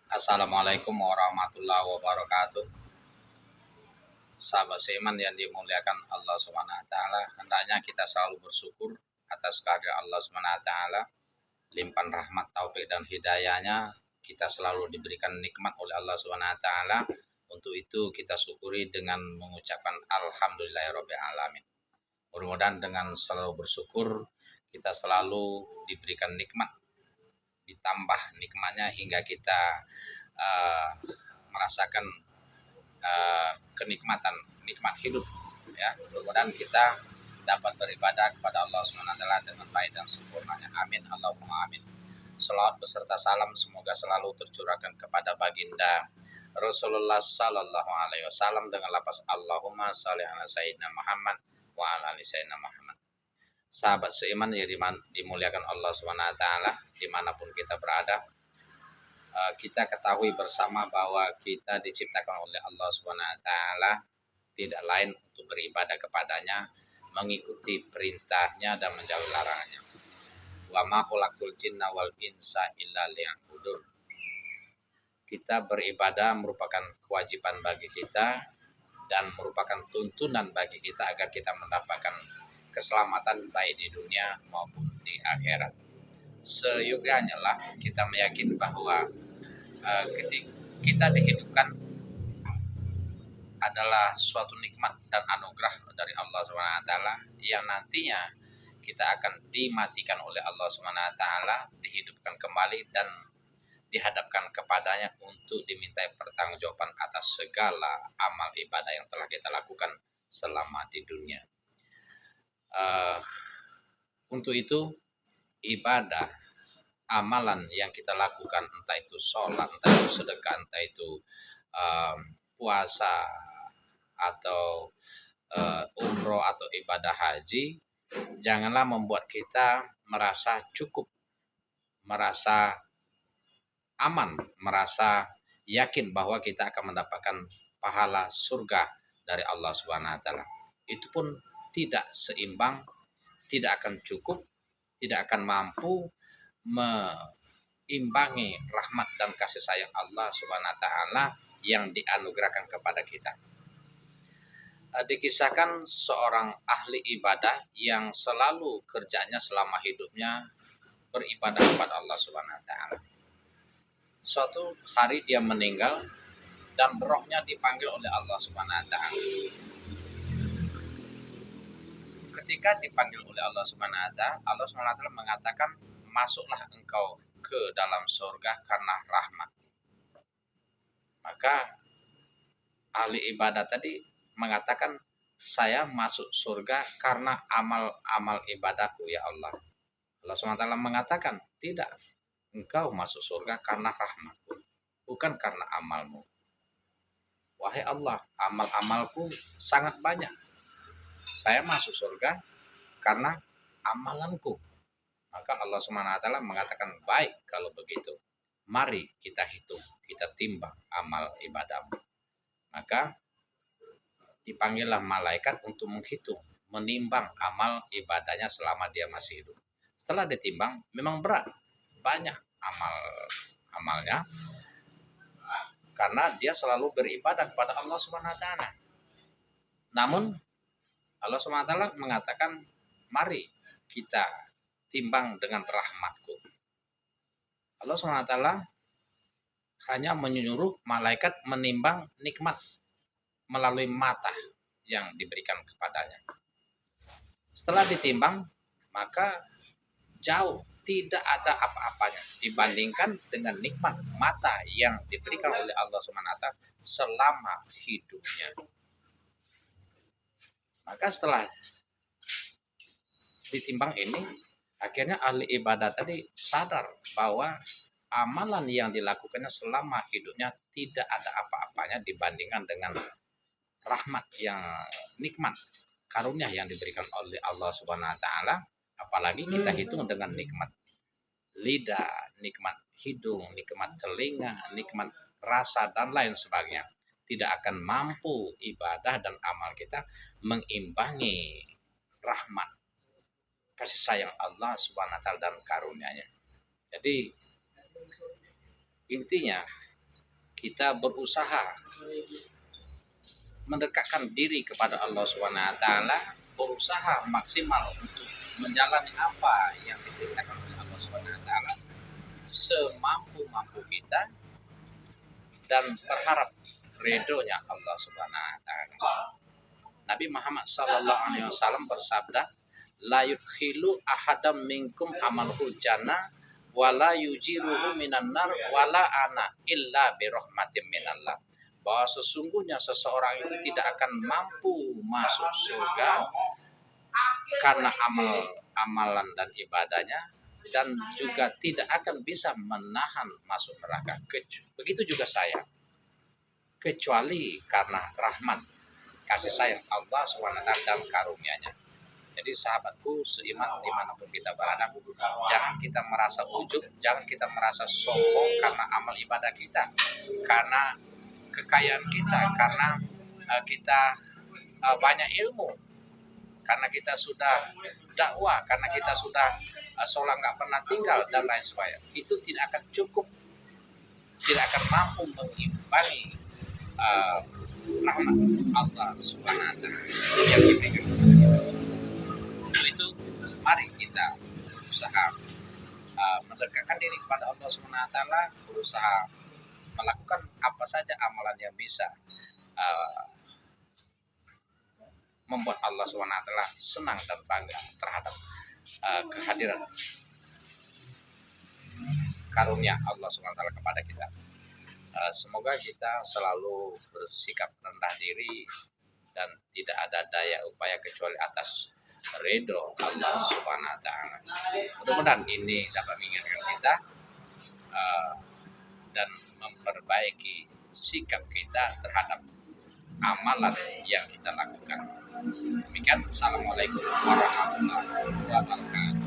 Assalamualaikum warahmatullahi wabarakatuh. Sahabat seiman yang dimuliakan Allah Subhanahu wa taala, hendaknya kita selalu bersyukur atas kehadiran Allah Subhanahu wa taala, limpahan rahmat, taufik dan hidayahnya. Kita selalu diberikan nikmat oleh Allah Subhanahu wa taala. Untuk itu kita syukuri dengan mengucapkan alhamdulillahirabbil alamin. Mudah-mudahan dengan selalu bersyukur kita selalu diberikan nikmat, ditambah nikmatnya hingga kita uh, merasakan kenikmatan nikmat hidup, ya. Mudah-mudahan kita dapat beribadah kepada Allah SWT dengan baik dan sempurnanya. Amin Allahumma amin. Selawat beserta salam semoga selalu tercurahkan kepada baginda Rasulullah Sallallahu Alaihi Wasallam dengan lafaz Allahumma shalli ala sayyidina Muhammad wa ala ali sayyidina Muhammad. Sahabat seiman yang dimuliakan Allah Subhanahu wa taala dimanapun kita berada, kita ketahui bersama bahwa kita diciptakan oleh Allah Subhanahu wa taala tidak lain untuk beribadah kepadanya, mengikuti perintahnya dan menjauhi larangannya. Wa ma khalaqtul jinna wal insa illa liya'budun. Kita beribadah merupakan kewajiban bagi kita dan merupakan tuntunan bagi kita agar kita mendapatkan keselamatan baik di dunia maupun di akhirat. Seyogyanya lah kita meyakini bahwa ketika kita dihidupkan adalah suatu nikmat dan anugerah dari Allah Subhanahu wa taala yang nantinya kita akan dimatikan oleh Allah Subhanahu wa taala, dihidupkan kembali dan dihadapkan kepadanya untuk dimintai pertanggungjawaban atas segala amal ibadah yang telah kita lakukan selama di dunia. Untuk itu ibadah, amalan yang kita lakukan, entah itu sholat, entah itu sedekah, entah itu puasa atau umroh atau ibadah haji, janganlah membuat kita merasa cukup, merasa aman, merasa yakin bahwa kita akan mendapatkan pahala surga dari Allah Subhanahu wa taala. Itu pun tidak seimbang, tidak akan cukup, tidak akan mampu mengimbangi rahmat dan kasih sayang Allah Subhanahu wa taala yang dianugerahkan kepada kita. Dikisahkan seorang ahli ibadah yang selalu kerjanya selama hidupnya beribadah kepada Allah Subhanahu wa taala. Suatu hari dia meninggal dan rohnya dipanggil oleh Allah Subhanahu wa taala. Ketika dipanggil oleh Allah Subhanahu wa taala, Allah Subhanahu wa taala mengatakan, "Masuklah engkau ke dalam surga karena rahmat." Maka ahli ibadah tadi mengatakan, "Saya masuk surga karena amal-amal ibadahku ya Allah." Allah SWT mengatakan, "Tidak, engkau masuk surga karena rahmatku, bukan karena amalmu. Wahai Allah, amal-amalku sangat banyak. Saya masuk surga karena amalanku." Maka Allah SWT mengatakan, "Baik kalau begitu. Mari kita hitung, kita timbang amal ibadahmu." Maka dipanggillah malaikat untuk menghitung, menimbang amal ibadahnya selama dia masih hidup. Setelah ditimbang, memang berat, banyak amalnya, karena dia selalu beribadah kepada Allah Subhanahu wa taala. Namun Allah Subhanahu wa taala mengatakan, "Mari kita timbang dengan rahmatku." Allah Subhanahu wa taala hanya menyuruh malaikat menimbang nikmat melalui mata yang diberikan kepadanya. Setelah ditimbang, maka jauh tidak ada apa-apanya dibandingkan dengan nikmat mata yang diberikan oleh Allah Subhanahu wa taala selama hidupnya. Maka setelah ditimbang ini, akhirnya ahli ibadah tadi sadar bahwa amalan yang dilakukannya selama hidupnya tidak ada apa-apanya dibandingkan dengan rahmat yang nikmat, karunia yang diberikan oleh Allah Subhanahu wa taala. Apalagi kita hitung dengan nikmat lidah, nikmat hidung, nikmat telinga, nikmat rasa dan lain sebagainya. Tidak akan mampu ibadah dan amal kita mengimbangi rahmat, kasih sayang Allah Subhanahu wa taala dan karunia-Nya. Jadi intinya kita berusaha mendekatkan diri kepada Allah SWT, berusaha maksimal untuk menjalani apa yang diperintahkan oleh Allah SWT semampu-mampu kita, dan berharap ridhonya Allah SWT. Nabi Muhammad SAW bersabda, la yudkhilu ahadam minkum amalul jannah wala yujiruhu minan nar wala ana illa birahmatin minallah. Bahwa sesungguhnya seseorang itu tidak akan mampu masuk surga karena amalan dan ibadahnya, dan juga tidak akan bisa menahan masuk neraka. Begitu juga saya, kecuali karena rahmat kasih sayang Allah SWT dan karunia-Nya. Jadi sahabatku seiman dimanapun kita berada, jangan kita merasa ujub, jangan kita merasa sombong karena amal ibadah kita, karena kekayaan kita, karena kita banyak ilmu, karena kita sudah dakwah, karena kita sudah sholat nggak pernah tinggal dan lain sebagainya. Itu tidak akan cukup, tidak akan mampu mengimbangi rahmat Allah Subhanahu wa taala yang diberikan kepada kita. Itu mari kita berusaha mendekatkan diri kepada Allah Subhanahu wa taala, berusaha melakukan apa saja amalan yang bisa membuat Allah SWT senang dan bangga terhadap kehadiran karunia Allah SWT kepada kita. Semoga kita selalu bersikap rendah diri dan tidak ada daya upaya kecuali atas ridho Allah SWT. Mudah-mudahan ini dapat mengingatkan kita dan memperbaiki sikap kita terhadap amalan yang kita lakukan. Demikian, assalamualaikum warahmatullahi wabarakatuh.